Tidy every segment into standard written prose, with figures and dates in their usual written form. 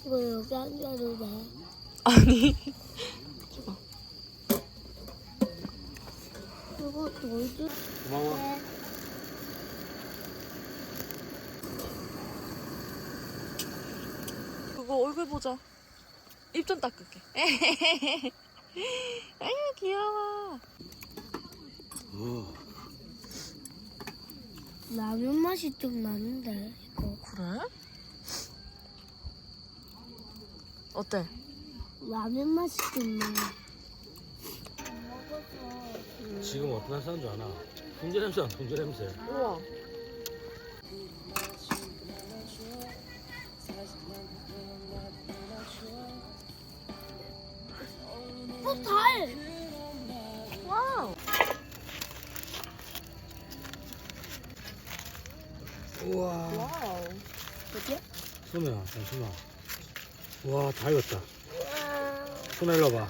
뭐 여기 앉아도 돼? 아니. 이거 돌도 고마워. 돼. 그거 얼굴 보자. 입 좀 닦을게. 아유 귀여워. 라면 맛이 좀 나는데 이거. 그래? 어때? 라면 맛이 좀 나. 지금 어떤 사람 줄 아나? 훈제 냄새야, 훈제 냄새. 우와. 달! 와우. 우와. 와우. 뭐지? 소매야, 잠시만. 와, 다 익었다. 소매 일로 와봐.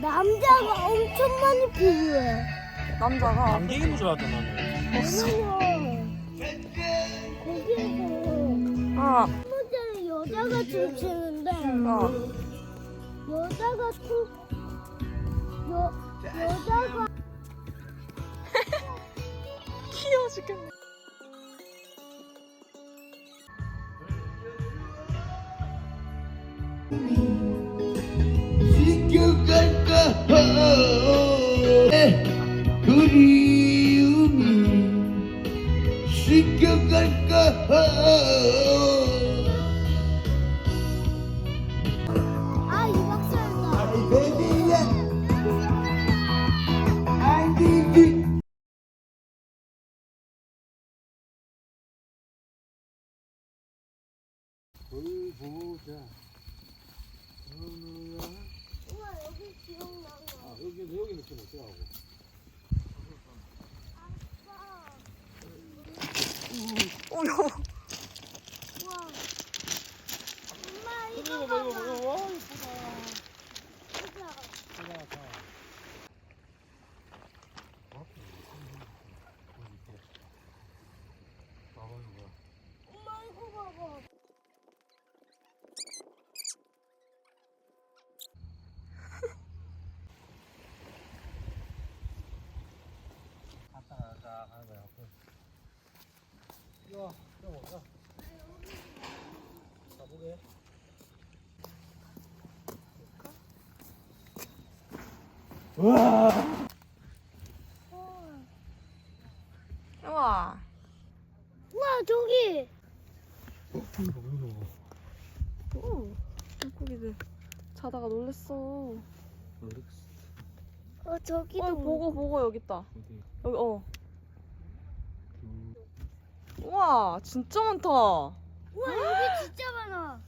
남자가 엄청 많이 필요해. 남자가. 감기인 줄 알았다, 나는. 왜냐면 거기에서 아. 첫 번째는 여자가 춤추는데 여자가 여자가 귀여워 죽겠네. 지켜갈까 그리움이 지켜갈까 아, 이 박사다. 베비야 안디지 보자. 우와, 여기 기억나. 아, 여기 느낌 어쩌라고. 어여. 우와. 엄마, 이거 봐봐. 와, 이쁘다. 보자. 엄마, 이거 봐봐. 갔다 가자 하는 거야. 이거 좀 먹자. 가보게. 우와. 우와, 저기. 오. 물고기들 자다가 놀랬어. 저기도. 보고 여기 있다. 여기 우와 진짜 많다. 우와, 여기 진짜 많아.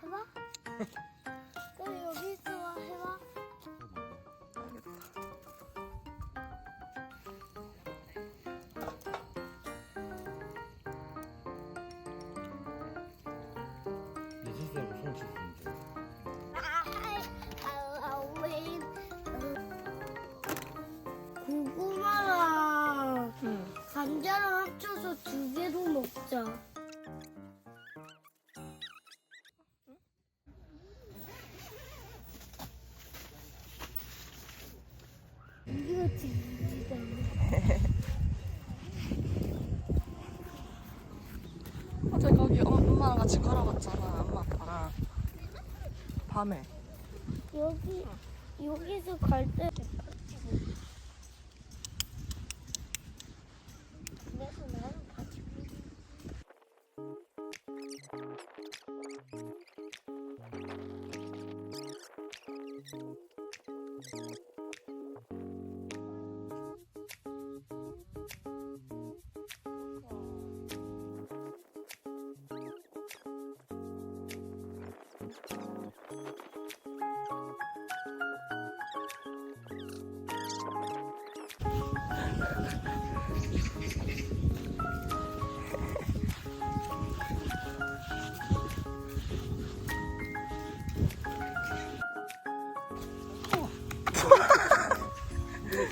해봐. 그럼 여기 있어 해봐. 내 실수하고 손 씻으면 돼. 고구마랑 응. 감자랑 합쳐서 두 개로 먹자. 같이 걸어갔잖아, 엄마 아빠랑. 밤에. 여기서 갈 때. 그래서 나는 같이.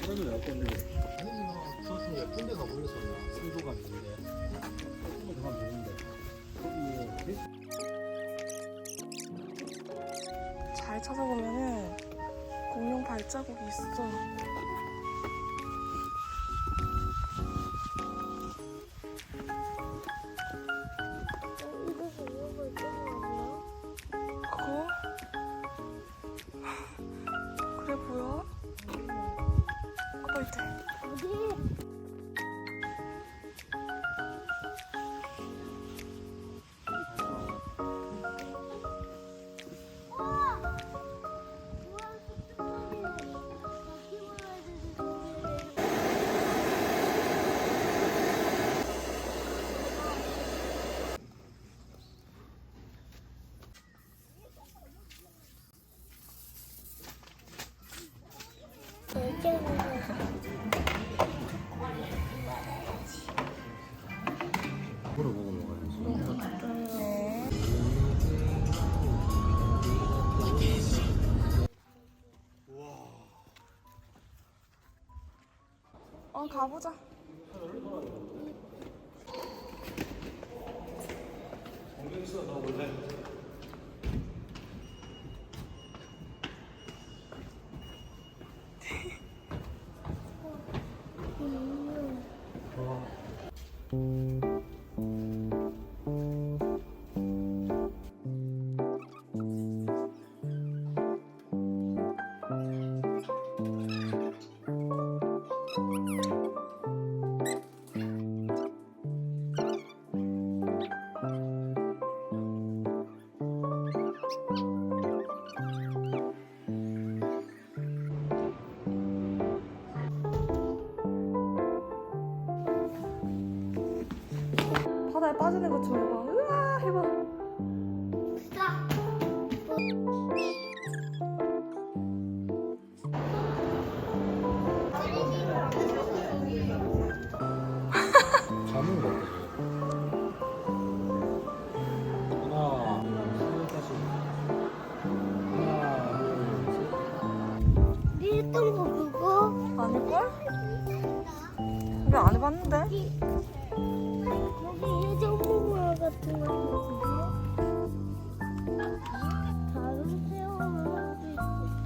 그러면 어떤데? 소스 예쁜 데가 보였었나? 승도가 있는데 조금 더 보는데 잘 찾아보면은 공룡 발자국이 있어. 이래서 이거가 있잖아. 그거? 그래 보여? 아빠 밑에. 어디? 물어보고 먹어야지. 가보자. 바다에 빠지는 것 좀 해봐. 으아, 해봐. 잠은 거. 하나, 둘, 다시. 하나, 둘, 셋. 우리 했던 거 그거? 아닐걸? 우리 안 해봤는데? 여기 예전 모모야 같은 거 다른 새우도 있어.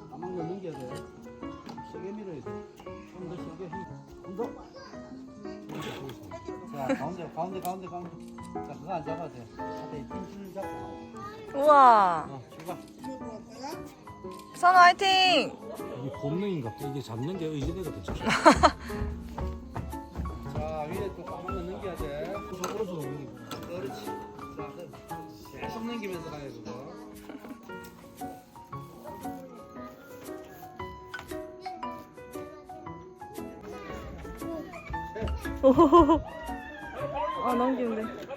가망을 넘겨야 돼. 세게 밀어야 돼. 좀 더 세게. 좀 더. 자, 가운데. 자, 그거 안 잡아도 돼. 앞에 힘줄 잡고. 우와. 출발. 선우 화이팅! 이게 본능인가 봐. 이게 잡는 게 의지되거든. 자, 위에 또 가망을 넘겨야 돼. 오른손 넘기고. 그렇지. 자, 계속 넘기면서 가야 그거. 오호호호. 아, 넘기는데.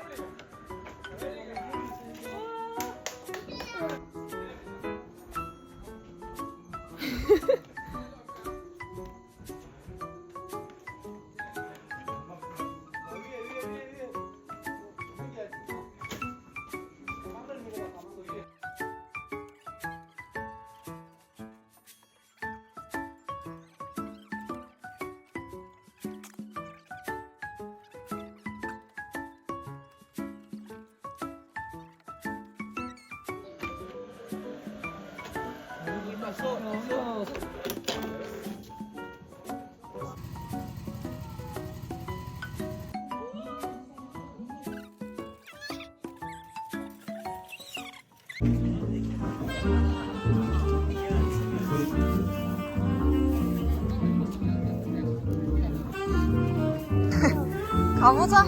가보자.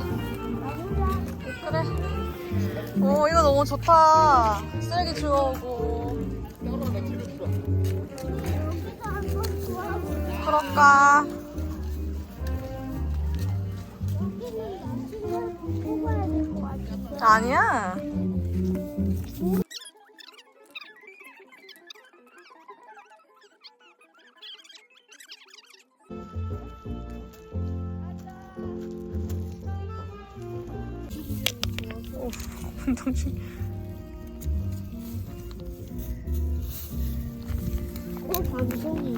그래. 오, 이거 너무 좋다. 쓰레기 주워오고. 여기서 한번 좋아하고 그럴까? 여기는 나중에 뽑아야 될 것 같아. 아니야. 오, 운동 중. 방송이.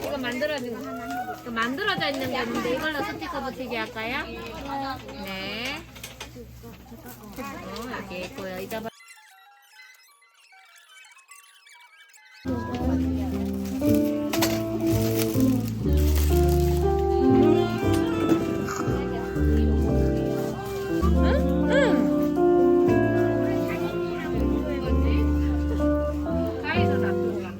이거 만들어져 있는 게 있는데 이걸로 스티커 붙이기 할까요? 네. 여기 있고요. 잊어버. 가위도 놔두고 갔네.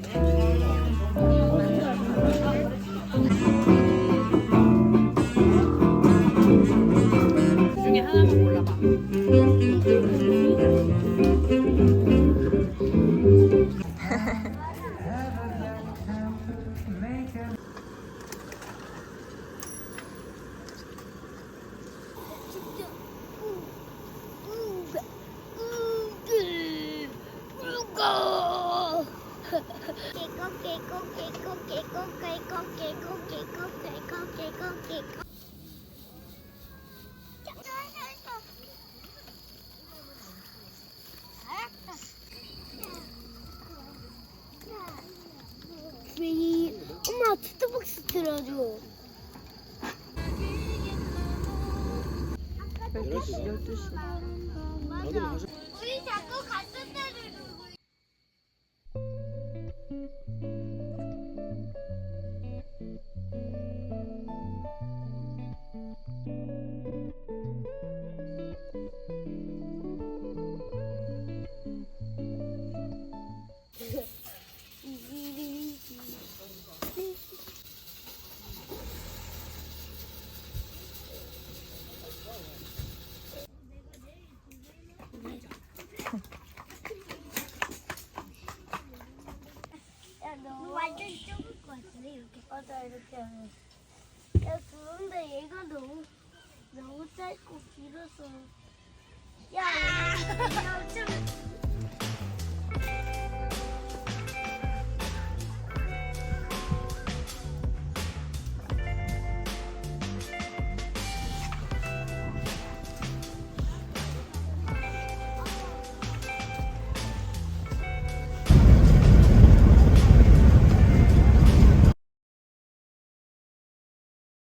그 중에 하나만 골라봐. 엄마 투투박스 들어줘. 12시. 맞아. 우리 자꾸 같은 데를 두고. 야, 너 완전 좁을 것 같은데 이렇게. 맞아, 이렇게 하면. 야, 그런데 얘가 너무 짧고 길어서. 야, 야, 좀.